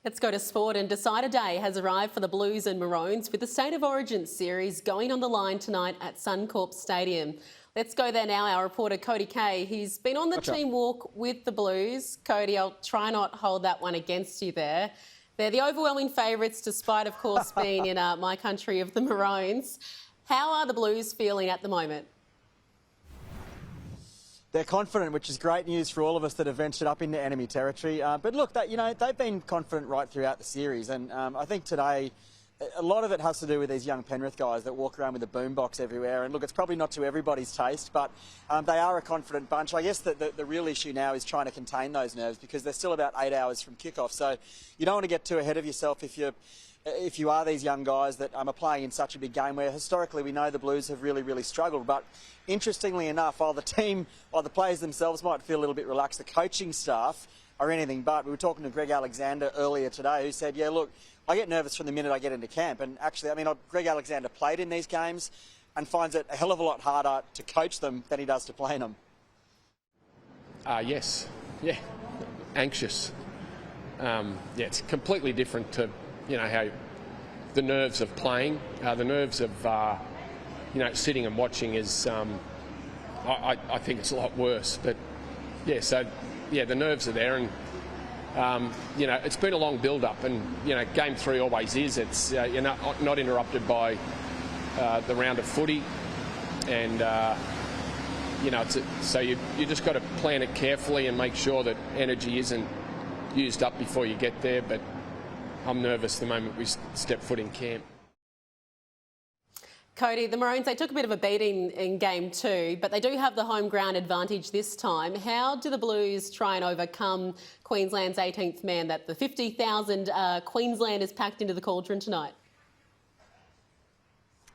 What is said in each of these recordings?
Let's go to sport, and Decider Day has arrived for the Blues and Maroons with the State of Origin series going on the line tonight at Suncorp Stadium. Let's go there now. Our reporter Cody Kay, he's been on the team walk with the Blues. Cody, I'll try not hold that one against you there. They're the overwhelming favourites, despite, of course, being in my country of the Maroons. How are the Blues feeling at the moment? They're confident, which is great news for all of us that have ventured up into enemy territory. But look, they've been confident right throughout the series, and I think today a lot of it has to do with these young Penrith guys that walk around with a boombox everywhere. And look, it's probably not to everybody's taste, but they are a confident bunch. I guess the real issue now is trying to contain those nerves, because they're still about 8 hours from kickoff. So you don't want to get too ahead of yourself if you are these young guys that are playing in such a big game, where historically we know the Blues have really struggled. But interestingly enough, while the players themselves might feel a little bit relaxed, the coaching staff are anything but. We were talking to Greg Alexander earlier today, who said, yeah, look, I get nervous from the minute I get into camp. And actually, Greg Alexander played in these games and finds it a hell of a lot harder to coach them than he does to play in them. Yes. Yeah. Anxious. Yeah, it's completely different to, how the nerves of playing, the nerves of, sitting and watching is, I think it's a lot worse. But, yeah, so, yeah, the nerves are there, and, it's been a long build-up, and, Game 3 always is. It's, you're not interrupted by the round of footy, and, so you just got to plan it carefully and make sure that energy isn't used up before you get there. But I'm nervous the moment we step foot in camp. Cody, the Maroons, they took a bit of a beating in Game 2, but they do have the home ground advantage this time. How do the Blues try and overcome Queensland's 18th man, that the 50,000 Queenslanders packed into the cauldron tonight?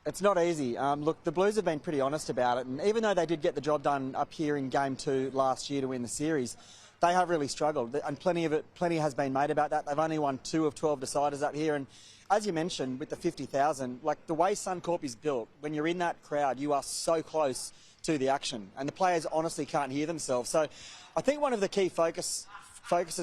It's not easy. Look, the Blues have been pretty honest about it, and even though they did get the job done up here in Game 2 last year to win the series, they have really struggled, and plenty has been made about that. They've only won 2 of 12 deciders up here, and as you mentioned, with the 50,000, like the way Suncorp is built, when you're in that crowd, you are so close to the action, and the players honestly can't hear themselves. So I think one of the key focuses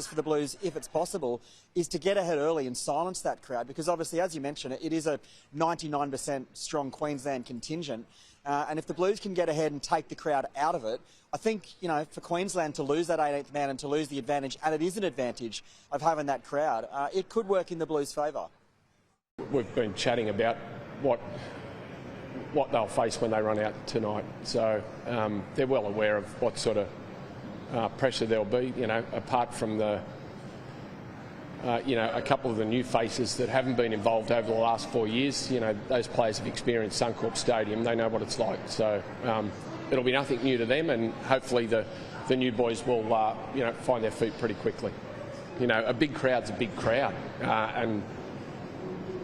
for the Blues, if it's possible, is to get ahead early and silence that crowd, because obviously, as you mentioned, it is a 99% strong Queensland contingent. And if the Blues can get ahead and take the crowd out of it, I think, for Queensland to lose that 18th man and to lose the advantage, and it is an advantage of having that crowd, it could work in the Blues' favour. We've been chatting about what they'll face when they run out tonight. So they're well aware of what sort of pressure there'll be, apart from the a couple of the new faces that haven't been involved over the last 4 years. Those players have experienced Suncorp Stadium. They know what it's like. So it'll be nothing new to them, and hopefully the new boys will, find their feet pretty quickly. A big crowd's a big crowd, and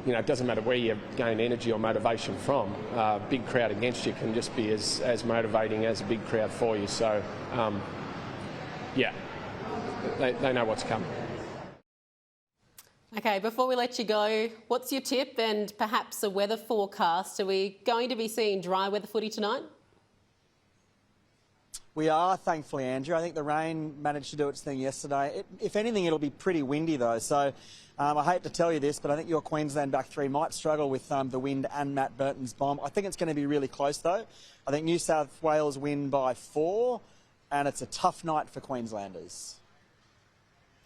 it doesn't matter where you gain energy or motivation from. A big crowd against you can just be as motivating as a big crowd for you. So, yeah, they know what's coming. Okay, before we let you go, what's your tip and perhaps a weather forecast? Are we going to be seeing dry weather footy tonight? We are, thankfully, Andrew. I think the rain managed to do its thing yesterday. If anything, it'll be pretty windy, though. So I hate to tell you this, but I think your Queensland back three might struggle with the wind and Matt Burton's bomb. I think it's going to be really close, though. I think New South Wales win by 4, and it's a tough night for Queenslanders.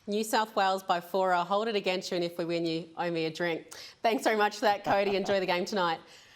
New South Wales by 4. I'll hold it against you, and if we win, you owe me a drink. Thanks very much for that, Cody. Enjoy the game tonight.